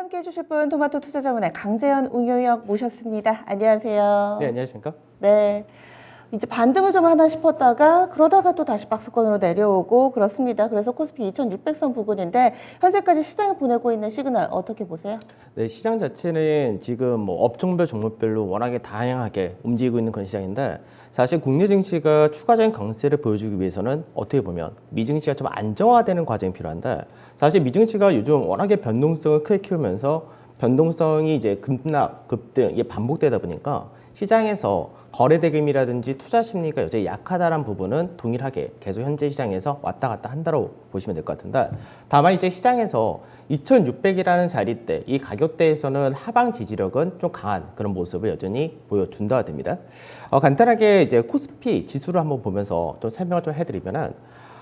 함께 해주실 분 토마토 투자자문의 강재현 운용위원 모셨습니다. 안녕하세요. 네, 안녕하십니까? 네. 이제 반등을 좀 하나 싶었다가 그러다가 또 다시 박스권으로 내려오고 그렇습니다. 그래서 코스피 2600선 부근인데 현재까지 시장에 보내고 있는 시그널 어떻게 보세요? 네, 시장 자체는 지금 뭐 업종별 종목별로 워낙에 다양하게 움직이고 있는 그런 시장인데 사실 국내 증시가 추가적인 강세를 보여주기 위해서는 어떻게 보면 미증시가 좀 안정화되는 과정이 필요한데 사실 미증시가 요즘 워낙에 변동성을 크게 키우면서 변동성이 이제 급락, 급등 이게 반복되다 보니까 시장에서 거래대금이라든지 투자 심리가 여전히 약하다는 부분은 동일하게 계속 현재 시장에서 왔다 갔다 한다고 보시면 될 것 같은데 다만 이제 시장에서 2600이라는 자리대 이 가격대에서는 하방 지지력은 좀 강한 그런 모습을 여전히 보여준다가 됩니다. 간단하게 이제 코스피 지수를 한번 보면서 좀 설명을 좀 해드리면은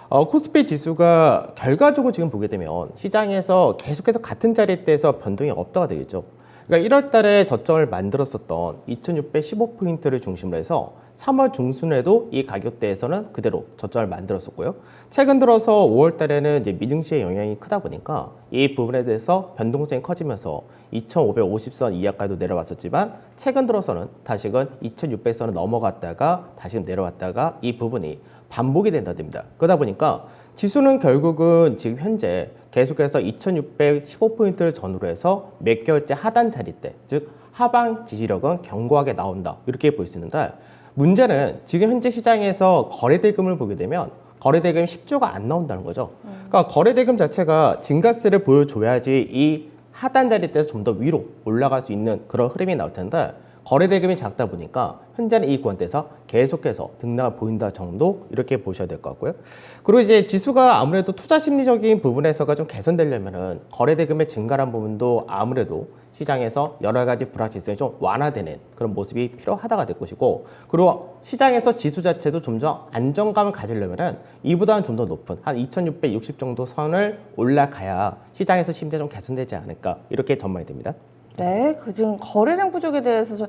코스피 지수가 결과적으로 지금 보게 되면 시장에서 계속해서 같은 자리대에서 변동이 없다가 되겠죠. 그러니까 1월 달에 저점을 만들었었던 2615포인트를 중심으로 해서 3월 중순에도 이 가격대에서는 그대로 저점을 만들었었고요. 최근 들어서 5월 달에는 이제 미증시의 영향이 크다 보니까 이 부분에 대해서 변동성이 커지면서 2550선 이하까지도 내려왔었지만 최근 들어서는 다시금 2600선을 넘어갔다가 다시금 내려왔다가 이 부분이 반복이 된다됩니다. 그러다 보니까 지수는 결국은 지금 현재 계속해서 2615포인트를 전후로 해서 몇 개월째 하단 자리대, 즉 하방 지지력은 견고하게 나온다 이렇게 볼 수 있는데 문제는 지금 현재 시장에서 거래대금을 보게 되면 거래대금 10조가 안 나온다는 거죠. 그러니까 거래대금 자체가 증가세를 보여줘야지 이 하단 자리대에서 좀 더 위로 올라갈 수 있는 그런 흐름이 나올 텐데 거래대금이 작다 보니까 현재는 이 구간대에서 계속해서 등락을 보인다 정도 이렇게 보셔야 될 것 같고요. 그리고 이제 지수가 아무래도 투자 심리적인 부분에서가 좀 개선되려면은 거래대금의 증가란 부분도 아무래도 시장에서 여러 가지 불확실성이 좀 완화되는 그런 모습이 필요하다가 될 것이고 그리고 시장에서 지수 자체도 좀 더 안정감을 가지려면은 이보다는 좀 더 높은 한 2660 정도 선을 올라가야 시장에서 심리가 좀 개선되지 않을까 이렇게 전망이 됩니다. 네, 그 지금 거래량 부족에 대해서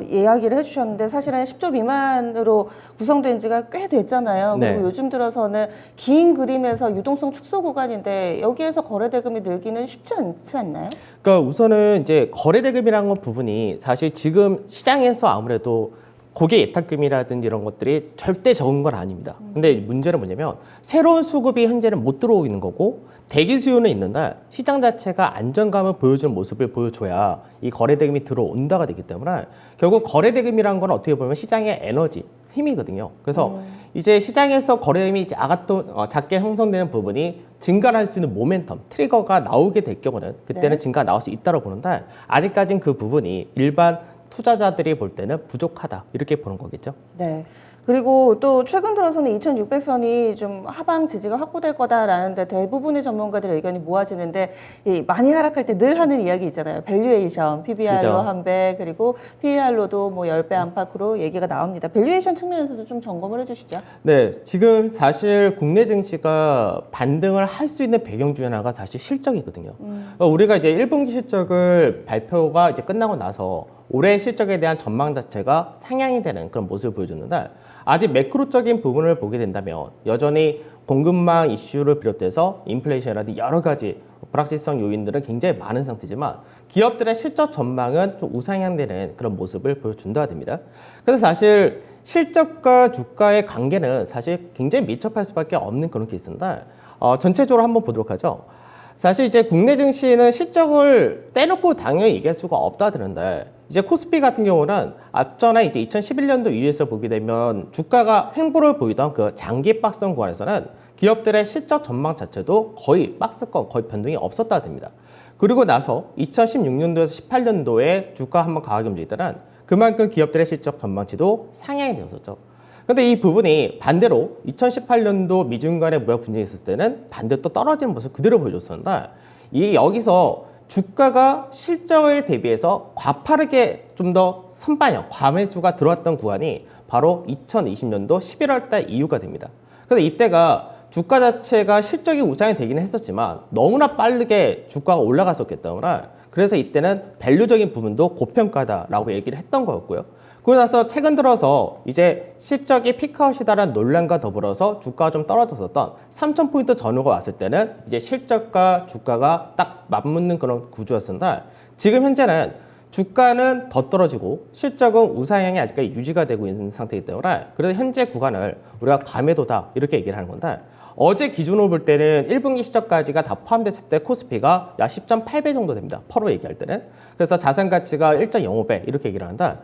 이야기를 해주셨는데 사실은 10조 미만으로 구성된 지가 꽤 됐잖아요. 네. 그리고 요즘 들어서는 긴 그림에서 유동성 축소 구간인데 여기에서 거래대금이 늘기는 쉽지 않지 않나요? 그러니까 우선은 이제 거래대금이라는 부분이 사실 지금 시장에서 아무래도 고객 예탁금이라든지 이런 것들이 절대 적은 건 아닙니다. 근데 문제는 뭐냐면 새로운 수급이 현재는 못 들어오고 있는 거고 대기 수요는 있는데 시장 자체가 안정감을 보여주는 모습을 보여줘야 이 거래대금이 들어온다가 되기 때문에 결국 거래대금이라는 건 어떻게 보면 시장의 에너지, 힘이거든요. 그래서 이제 시장에서 거래대금이 작게 형성되는 부분이 증가할 수 있는 모멘텀, 트리거가 나오게 될 경우는 그때는 네. 증가가 나올 수 있다고 보는데 아직까지는 그 부분이 일반 투자자들이 볼 때는 부족하다 이렇게 보는 거겠죠. 네. 그리고 또 최근 들어서는 2600선이 좀 하방 지지가 확보될 거다라는데 대부분의 전문가들의 의견이 모아지는데 이 많이 하락할 때 늘 하는 이야기 있잖아요. 밸류에이션, PBR로 그죠. 한 배, 그리고 PER로도 뭐 10배 안팎으로 얘기가 나옵니다. 밸류에이션 측면에서도 좀 점검을 해주시죠. 네, 지금 사실 국내 증시가 반등을 할 수 있는 배경 중에 하나가 사실 실적이거든요. 우리가 이제 1분기 실적을 발표가 이제 끝나고 나서 올해 실적에 대한 전망 자체가 상향이 되는 그런 모습을 보여줬는데 아직 매크로적인 부분을 보게 된다면 여전히 공급망 이슈를 비롯해서 인플레이션이라든지 여러 가지 불확실성 요인들은 굉장히 많은 상태지만 기업들의 실적 전망은 좀 우상향되는 그런 모습을 보여준다가 됩니다. 그래서 사실 실적과 주가의 관계는 사실 굉장히 밀접할 수밖에 없는 그런 케이스인데 전체적으로 한번 보도록 하죠. 사실 이제 국내 증시는 실적을 떼놓고 당연히 얘기할 수가 없다 드는데 이제 코스피 같은 경우는 앞전에 이제 2011년도 이후에서 보게 되면 주가가 횡보를 보이던 그 장기 박스권 구간에서는 기업들의 실적 전망 자체도 거의 박스권 거의 변동이 없었다 됩니다. 그리고 나서 2016년도에서 18년도에 주가 한번 강하게 움직일 때는 그만큼 기업들의 실적 전망치도 상향이 되었었죠. 근데 이 부분이 반대로 2018년도 미중 간의 무역 분쟁이 있었을 때는 반대로 또 떨어지는 모습을 그대로 보여줬었는데 이 여기서 주가가 실적에 대비해서 과파르게 좀 더 선반영, 과매수가 들어왔던 구간이 바로 2020년도 11월 달 이후가 됩니다. 그래서 이때가 주가 자체가 실적이 우상이 되기는 했었지만 너무나 빠르게 주가가 올라갔었기 때문에 그래서 이때는 밸류적인 부분도 고평가다라고 얘기를 했던 거였고요. 그러고 나서 최근 들어서 이제 실적이 피크아웃이다라는 논란과 더불어서 주가가 좀 떨어졌었던 3,000포인트 전후가 왔을 때는 이제 실적과 주가가 딱 맞붙는 그런 구조였습니다. 지금 현재는 주가는 더 떨어지고 실적은 우상향이 아직까지 유지가 되고 있는 상태이기 때문에 그래서 현재 구간을 우리가 과매도다 이렇게 얘기를 하는 건데 어제 기준으로 볼 때는 1분기 실적까지가 다 포함됐을 때 코스피가 약 10.8배 정도 됩니다. 퍼로 얘기할 때는. 그래서 자산 가치가 1.05배 이렇게 얘기를 하는데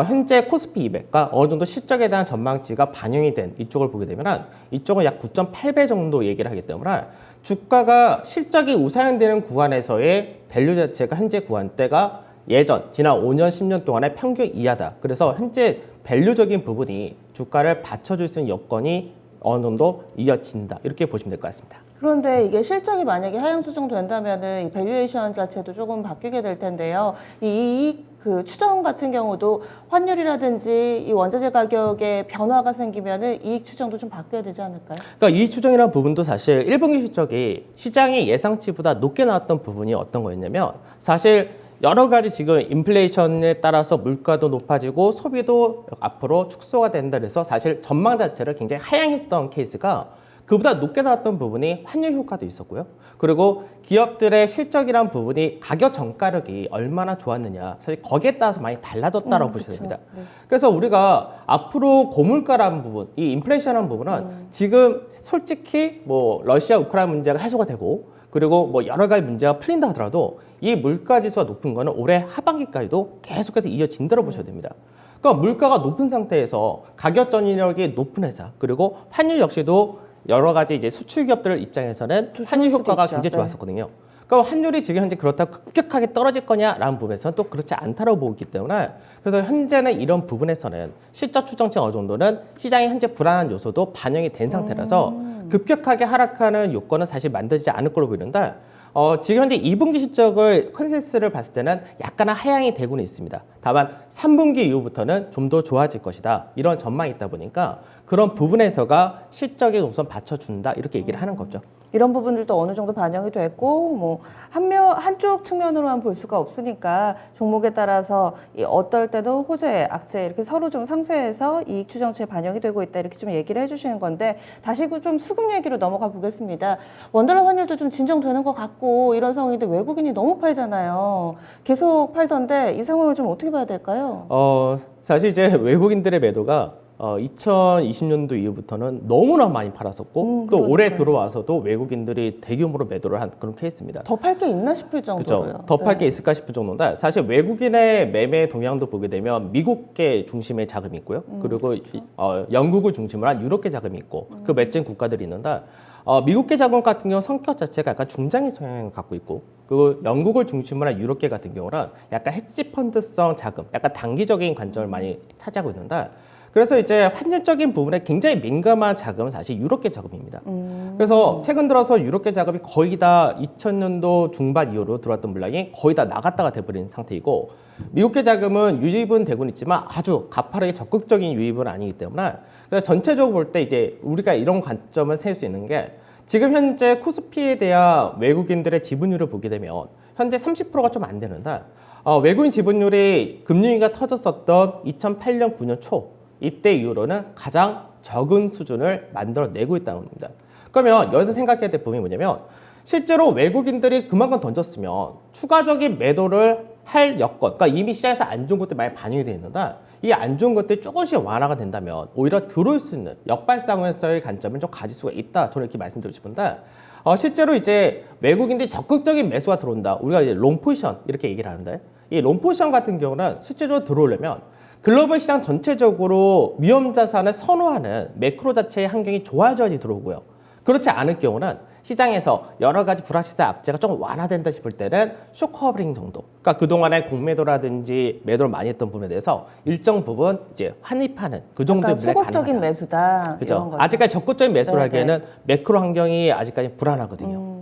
현재 코스피 200가 어느 정도 실적에 대한 전망치가 반영이 된 이쪽을 보게 되면 이쪽은 약 9.8배 정도 얘기를 하기 때문에 주가가 실적이 우상향되는 구간에서의 밸류 자체가 현재 구간대가 예전 지난 5년 10년 동안의 평균 이하다. 그래서 현재 밸류적인 부분이 주가를 받쳐줄 수 있는 여건이 어느 정도 이어진다. 이렇게 보시면 될 것 같습니다. 그런데 이게 실적이 만약에 하향 조정된다면은 이 밸류에이션 자체도 조금 바뀌게 될 텐데요. 그 추정 같은 경우도 환율이라든지 이 원자재 가격에 변화가 생기면은 이익 추정도 좀 바뀌어야 되지 않을까요? 그러니까 이익 추정이라는 부분도 사실 1분기 실적이 시장의 예상치보다 높게 나왔던 부분이 어떤 거였냐면 사실 여러 가지 지금 인플레이션에 따라서 물가도 높아지고 소비도 앞으로 축소가 된다 그래서 사실 전망 자체를 굉장히 하향했던 케이스가 그보다 높게 나왔던 부분이 환율 효과도 있었고요. 그리고 기업들의 실적이란 부분이 가격 전가력이 얼마나 좋았느냐 사실 거기에 따라서 많이 달라졌다고 보셔야 됩니다. 네. 그래서 우리가 앞으로 고물가라는 부분, 이 인플레이션이라는 부분은 지금 솔직히 뭐 러시아 우크라이나 문제가 해소가 되고 그리고 뭐 여러 가지 문제가 풀린다 하더라도 이 물가 지수가 높은 거는 올해 하반기까지도 계속해서 이어진다고 보셔야 됩니다. 그러니까 물가가 높은 상태에서 가격 전이력이 높은 회사 그리고 환율 역시도 여러 가지 이제 수출 기업들 입장에서는 환율 효과가 있죠. 굉장히 좋았었거든요. 그러니까 환율이 지금 현재 그렇다고 급격하게 떨어질 거냐라는 부분에서는 또 그렇지 않다고 보기 때문에 그래서 현재는 이런 부분에서는 실적 추정치 어느 정도는 시장의 현재 불안한 요소도 반영이 된 상태라서 급격하게 하락하는 요건은 사실 만들지 않을 걸로 보이는데 지금 현재 2분기 실적을 컨센서스를 봤을 때는 약간은 하향이 되고는 있습니다. 다만 3분기 이후부터는 좀 더 좋아질 것이다. 이런 전망이 있다 보니까 그런 부분에서가 실적에 우선 받쳐준다. 이렇게 얘기를 하는 거죠. 이런 부분들도 어느 정도 반영이 됐고 뭐 한쪽 측면으로만 볼 수가 없으니까 종목에 따라서 어떨 때도 호재, 악재 이렇게 서로 좀 상쇄해서 이익 추정치에 반영이 되고 있다 이렇게 좀 얘기를 해주시는 건데 다시 좀 수급 얘기로 넘어가 보겠습니다. 원달러 환율도 좀 진정되는 것 같고 이런 상황인데 외국인이 너무 팔잖아요. 계속 팔던데 이 상황을 좀 어떻게 봐야 될까요? 사실 이제 외국인들의 매도가 2020년도 이후부터는 너무나 많이 팔았었고 또 올해 들어와서도 외국인들이 대규모로 매도를 한 그런 케이스입니다. 더 팔 게 있나 싶을 정도로요. 그렇죠. 더 팔 게 있을까 싶을 정도인데 사실 외국인의 매매 동향도 보게 되면 미국계 중심의 자금이 있고요. 그리고 영국을 중심으로 한 유럽계 자금이 있고 그 맺은 국가들이 있는데 미국계 자금 같은 경우 성격 자체가 약간 중장기 성향을 갖고 있고 그리고 영국을 중심으로 한 유럽계 같은 경우는 약간 헤지 펀드성 자금, 약간 단기적인 관점을 많이 차지하고 있는데 그래서 이제 환율적인 부분에 굉장히 민감한 자금은 사실 유럽계 자금입니다. 그래서 최근 들어서 유럽계 자금이 거의 다 2000년도 중반 이후로 들어왔던 물량이 거의 다 나갔다가 돼버린 상태이고 미국계 자금은 유입은 되고는 있지만 아주 가파르게 적극적인 유입은 아니기 때문에 그래서 전체적으로 볼 때 이제 우리가 이런 관점을 세울 수 있는 게 지금 현재 코스피에 대한 외국인들의 지분율을 보게 되면 현재 30%가 좀 안 되는데 외국인 지분율이 금융위기가 터졌었던 2008년 9년 초 이때 이후로는 가장 적은 수준을 만들어내고 있다는 겁니다. 그러면 여기서 생각해야 될 부분이 뭐냐면 실제로 외국인들이 그만큼 던졌으면 추가적인 매도를 할 여건, 그러니까 이미 시장에서 안 좋은 것들이 많이 반영이 되어 있는데 이 안 좋은 것들이 조금씩 완화가 된다면 오히려 들어올 수 있는 역발상에서의 관점을 좀 가질 수가 있다. 저는 이렇게 말씀드리고 싶은데 실제로 이제 외국인들이 적극적인 매수가 들어온다. 우리가 이제 롱포지션 이렇게 얘기를 하는데 이 롱포지션 같은 경우는 실제로 들어오려면 글로벌 시장 전체적으로 위험 자산을 선호하는 매크로 자체의 환경이 좋아져야지 들어오고요. 그렇지 않을 경우는 시장에서 여러 가지 불확실성 악재가 좀 완화된다 싶을 때는 쇼커버링 정도. 그러니까 그동안에 공매도라든지 매도를 많이 했던 부분에 대해서 일정 부분 이제 환입하는 그 정도의 물량이 가능하다. 소극적인 매수다. 그렇죠. 아직까지 적극적인 매수를 네네. 하기에는 매크로 환경이 아직까지 불안하거든요.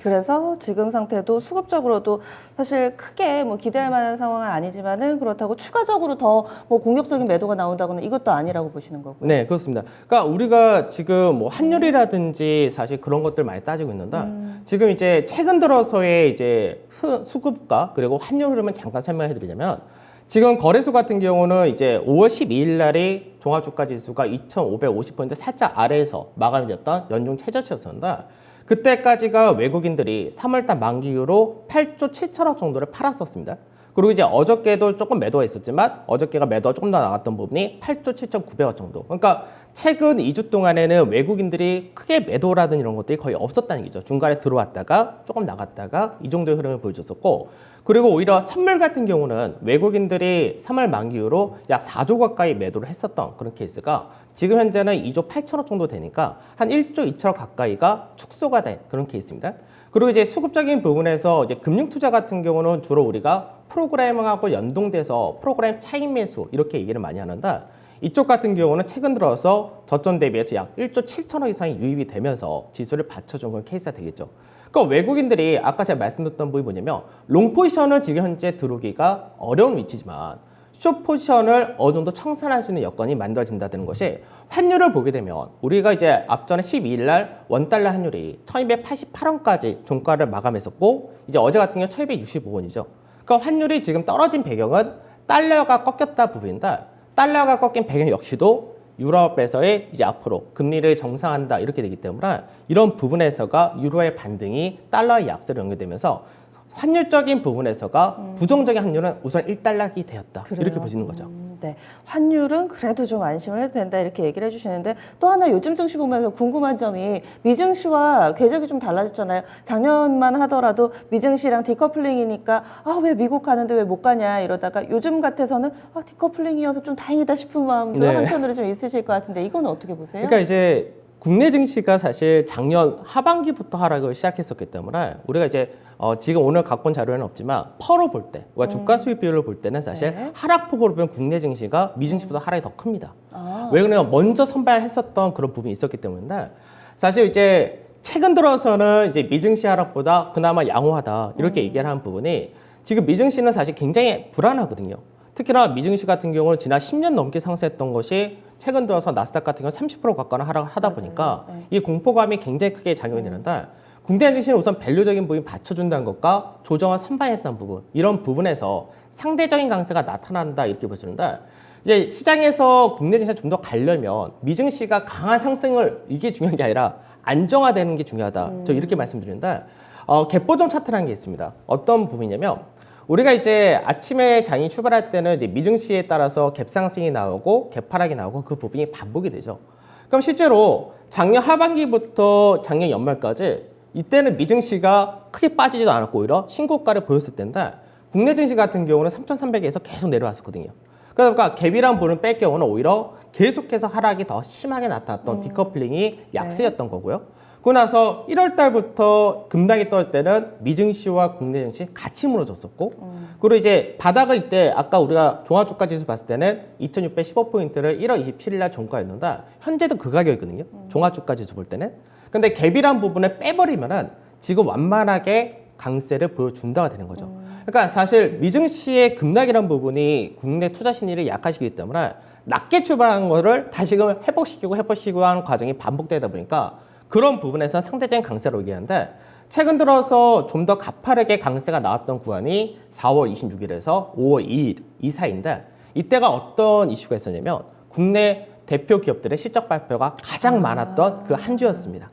그래서 지금 상태도 수급적으로도 사실 크게 뭐 기대할 만한 상황은 아니지만은 그렇다고 추가적으로 더 뭐 공격적인 매도가 나온다고는 이것도 아니라고 보시는 거고요. 네, 그렇습니다. 그러니까 우리가 지금 뭐 환율이라든지 사실 그런 것들 많이 따지고 있는데 지금 이제 최근 들어서의 이제 수급과 그리고 환율 흐름을 잠깐 설명해 드리자면 지금 거래소 같은 경우는 이제 5월 12일 날이 종합주가 지수가 2,550포인트 살짝 아래에서 마감이 됐던 연중 최저치였습니다. 그때까지가 외국인들이 3월달 만기 이후로 8조 7천억 정도를 팔았었습니다. 그리고 이제 어저께도 조금 매도가 있었지만 어저께가 매도가 조금 더 나갔던 부분이 8조 7,900억 정도. 그러니까 최근 2주 동안에는 외국인들이 크게 매도라든 이런 것들이 거의 없었다는 얘기죠. 중간에 들어왔다가 조금 나갔다가 이 정도의 흐름을 보여줬었고, 그리고 오히려 선물 같은 경우는 외국인들이 3월 만기 이후로 약 4조 가까이 매도를 했었던 그런 케이스가 지금 현재는 2조 8천억 정도 되니까 한 1조 2천억 가까이가 축소가 된 그런 케이스입니다. 그리고 이제 수급적인 부분에서 이제 금융 투자 같은 경우는 주로 우리가 프로그램하고 연동돼서 프로그램 차익 매수 이렇게 얘기를 많이 하는데, 이쪽 같은 경우는 최근 들어서 저점 대비해서 약 1조 7천억 이상이 유입이 되면서 지수를 받쳐준 그런 케이스가 되겠죠. 그러니까 외국인들이 아까 제가 말씀드렸던 부분이 뭐냐면 롱 포지션을 지금 현재 들어오기가 어려운 위치지만 숏 포지션을 어느 정도 청산할 수 있는 여건이 만들어진다는 것이, 환율을 보게 되면 우리가 이제 앞전에 12일 날 원달러 환율이 1288원까지 종가를 마감했었고, 이제 어제 같은 경우 1265원이죠. 그러니까 환율이 지금 떨어진 배경은 달러가 꺾였다 부분인데, 달러가 꺾인 배경 역시도 유럽에서의 이제 앞으로 금리를 정상화한다 이렇게 되기 때문에 이런 부분에서가 유로의 반등이 달러의 약세로 연결되면서 환율적인 부분에서가 부정적인 환율은 우선 1달러이 되었다. 그래요? 이렇게 보시는 거죠. 네. 환율은 그래도 좀 안심을 해도 된다 이렇게 얘기를 해주시는데, 또 하나 요즘 증시 보면서 궁금한 점이 미증시와 궤적이 좀 달라졌잖아요. 작년만 하더라도 미증시랑 디커플링이니까 왜 미국 가는데 왜 못 가냐 이러다가 요즘 같아서는 디커플링이어서 좀 다행이다 싶은 마음도 네. 한편으로 좀 있으실 것 같은데, 이건 어떻게 보세요? 그러니까 이제 국내 증시가 사실 작년 하반기부터 하락을 시작했었기 때문에 우리가 이제 지금 오늘 갖고 온 자료에는 없지만 퍼로 볼 때, 주가 수익 비율을 볼 때는 사실 네. 하락폭으로 보면 국내 증시가 미증시보다 하락이 더 큽니다. 아. 왜 그러냐면 먼저 선발했었던 그런 부분이 있었기 때문인데, 사실 이제 최근 들어서는 이제 미증시 하락보다 그나마 양호하다 이렇게 얘기를 하는 부분이, 지금 미증시는 사실 굉장히 불안하거든요. 특히나 미증시 같은 경우는 지난 10년 넘게 상승했던 것이 최근 들어서 나스닥 같은 경우 30% 가까이 하락을 하다 보니까 네. 이 공포감이 굉장히 크게 작용이 되는데, 국내 증시는 우선 밸류적인 부분이 받쳐준다는 것과 조정을 선반했다는 부분, 이런 부분에서 상대적인 강세가 나타난다 이렇게 보시는데, 이제 시장에서 국내 증시가 좀 더 가려면 미증시가 강한 상승을, 이게 중요한 게 아니라 안정화되는 게 중요하다. 저 이렇게 말씀드리는데, 갭보정 차트라는 게 있습니다. 어떤 부분이냐면, 우리가 이제 아침에 장이 출발할 때는 이제 미증시에 따라서 갭 상승이 나오고 갭 하락이 나오고 그 부분이 반복이 되죠. 그럼 실제로 작년 하반기부터 작년 연말까지 이때는 미증시가 크게 빠지지도 않았고 오히려 신고가를 보였을 때인데, 국내 증시 같은 경우는 3,300에서 계속 내려왔었거든요. 그러니까 갭이란 부분을 뺄 경우는 오히려 계속해서 하락이 더 심하게 나타났던 디커플링이 약세였던 거고요. 그러고 나서 1월 달부터 급락이 떨 때는 미증시와 국내 증시 같이 무너졌었고, 그리고 이제 바닥을 이때 아까 우리가 종합주가 지수 봤을 때는 2615포인트를 1월 27일 날 종가였는데 현재도 그 가격이거든요. 종합주가 지수 볼 때는. 근데 갭이란 부분을 빼버리면은 지금 완만하게 강세를 보여준다가 되는 거죠. 그러니까 사실 미증시의 급락이란 부분이 국내 투자 심리를 약화시키기 때문에 낮게 출발한 거를 다시금 회복시키고 하는 과정이 반복되다 보니까 그런 부분에서 상대적인 강세로 얘기하는데, 최근 들어서 좀 더 가파르게 강세가 나왔던 구간이 4월 26일에서 5월 2일 이 사이인데, 이때가 어떤 이슈가 있었냐면 국내 대표 기업들의 실적 발표가 가장 많았던 그 한 주였습니다.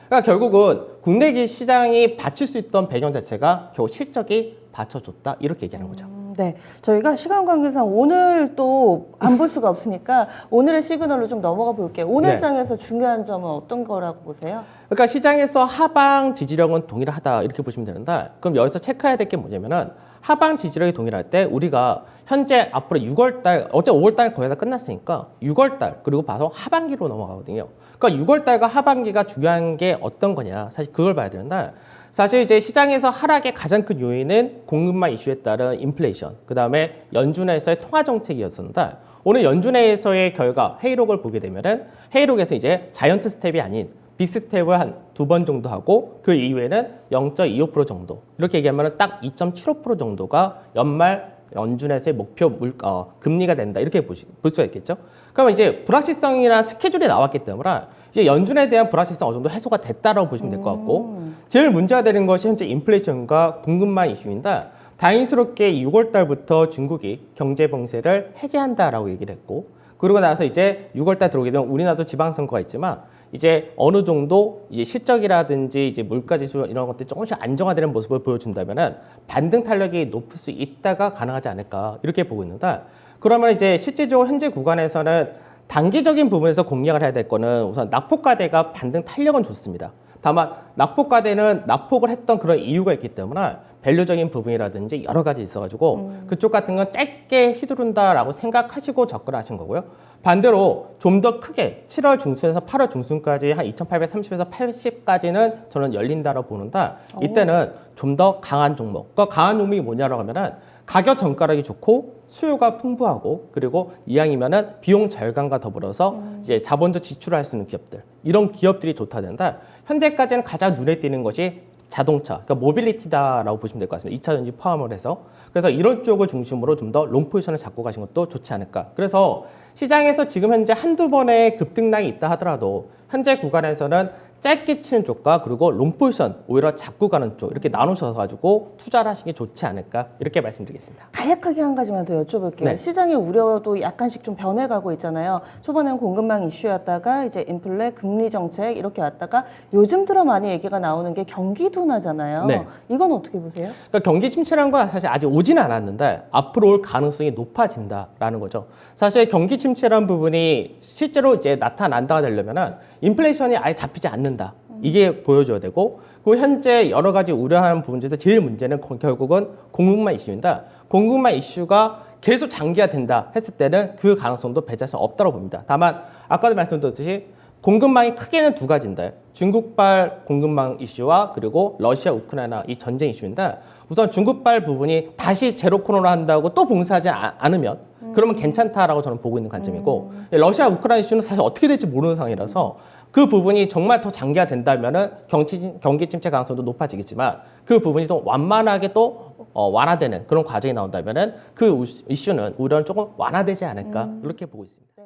그러니까 결국은 국내 시장이 받칠 수 있던 배경 자체가 겨우 실적이 받쳐줬다 이렇게 얘기하는 거죠. 네, 저희가 시간 관계상 오늘 또 안 볼 수가 없으니까 오늘의 시그널로 좀 넘어가 볼게요. 오늘 네. 장에서 중요한 점은 어떤 거라고 보세요? 그러니까 시장에서 하방 지지력은 동일하다 이렇게 보시면 되는데, 그럼 여기서 체크해야 될 게 뭐냐면은 하방 지지력이 동일할 때 우리가 현재 앞으로 6월달, 어제 5월달 거의 다 끝났으니까 6월달 그리고 봐서 하반기로 넘어가거든요. 그러니까 6월달과 하반기가 중요한 게 어떤 거냐, 사실 그걸 봐야 되는데, 사실 이제 시장에서 하락의 가장 큰 요인은 공급망 이슈에 따른 인플레이션, 그 다음에 연준에서의 통화 정책이었었는데, 오늘 연준에서의 결과 회의록을 보게 되면은 회의록에서 이제 자이언트 스텝이 아닌 빅스텝을 한 2번 정도 하고 그 이후에는 0.25% 정도, 이렇게 얘기하면 딱 2.75% 정도가 연말 연준에서의 목표 금리가 된다 이렇게 볼 수가 있겠죠. 그러면 이제 불확실성이나 스케줄이 나왔기 때문에 이제 연준에 대한 불확실성 어느 정도 해소가 됐다라고 보시면 될 것 같고, 제일 문제가 되는 것이 현재 인플레이션과 공급망 이슈인데, 다행스럽게 6월 달부터 중국이 경제 봉쇄를 해제한다라고 얘기를 했고, 그러고 나서 이제 6월 달 들어오게 되면 우리나라도 지방선거가 있지만 이제 어느 정도 이제 실적이라든지 이제 물가지수 이런 것들이 조금씩 안정화되는 모습을 보여준다면은 반등 탄력이 높을 수 있다가 가능하지 않을까 이렇게 보고 있는데, 그러면 이제 실질적으로 현재 구간에서는 단기적인 부분에서 공략을 해야 될 거는 우선 낙폭과대가 반등 탄력은 좋습니다. 다만 낙폭과대는 낙폭을 했던 그런 이유가 있기 때문에 밸류적인 부분이라든지 여러 가지 있어가지고 그쪽 같은 건 짧게 휘두른다라고 생각하시고 접근하신 거고요. 반대로 좀 더 크게 7월 중순에서 8월 중순까지 한 2,830에서 80까지는 저는 열린다라고 보는데, 이때는 좀 더 강한 종목. 그 강한 종목이 뭐냐라고 하면은 가격 전가력이 좋고 수요가 풍부하고, 그리고 이왕이면은 비용 절감과 더불어서 이제 자본적 지출을 할 수 있는 기업들, 이런 기업들이 좋다는데, 현재까지는 가장 눈에 띄는 것이 자동차, 그러니까 모빌리티다라고 보시면 될 것 같습니다. 2차 전지 포함을 해서. 그래서 이런 쪽을 중심으로 좀 더 롱 포지션을 잡고 가신 것도 좋지 않을까. 그래서 시장에서 지금 현재 한두 번의 급등락이 있다 하더라도 현재 구간에서는 짧게 치는 쪽과 그리고 롱 포지션 오히려 잡고 가는 쪽, 이렇게 나누셔서 가지고 투자를 하시는 게 좋지 않을까, 이렇게 말씀드리겠습니다. 간략하게 한 가지만 더 여쭤볼게요. 네. 시장의 우려도 약간씩 좀 변해가고 있잖아요. 초반에는 공급망 이슈였다가 이제 인플레, 금리 정책 이렇게 왔다가 요즘 들어 많이 얘기가 나오는 게 경기 둔화잖아요. 네. 이건 어떻게 보세요? 그러니까 경기 침체라는 건 사실 아직 오지는 않았는데 앞으로 올 가능성이 높아진다라는 거죠. 사실 경기 침체라는 부분이 실제로 이제 나타난다가 되려면은 인플레이션이 아예 잡히지 않는다. 이게 보여줘야 되고, 그 현재 여러 가지 우려하는 부분 중에서 제일 문제는 결국은 공급망 이슈입니다. 공급망 이슈가 계속 장기화된다 했을 때는 그 가능성도 배제할 수 없다고 봅니다. 다만 아까도 말씀드렸듯이 공급망이 크게는 두 가지인데, 중국발 공급망 이슈와 그리고 러시아 우크라이나 이 전쟁 이슈인데, 우선 중국발 부분이 다시 제로 코로나로 한다고 또 봉쇄하지 않으면 그러면 괜찮다라고 저는 보고 있는 관점이고, 러시아 우크라이나 이슈는 사실 어떻게 될지 모르는 상황이라서 그 부분이 정말 더 장기화된다면은 경기 침체 가능성도 높아지겠지만, 그 부분이 또 완만하게 또 완화되는 그런 과정이 나온다면은 그 이슈는 오히려 조금 완화되지 않을까, 이렇게 보고 있습니다.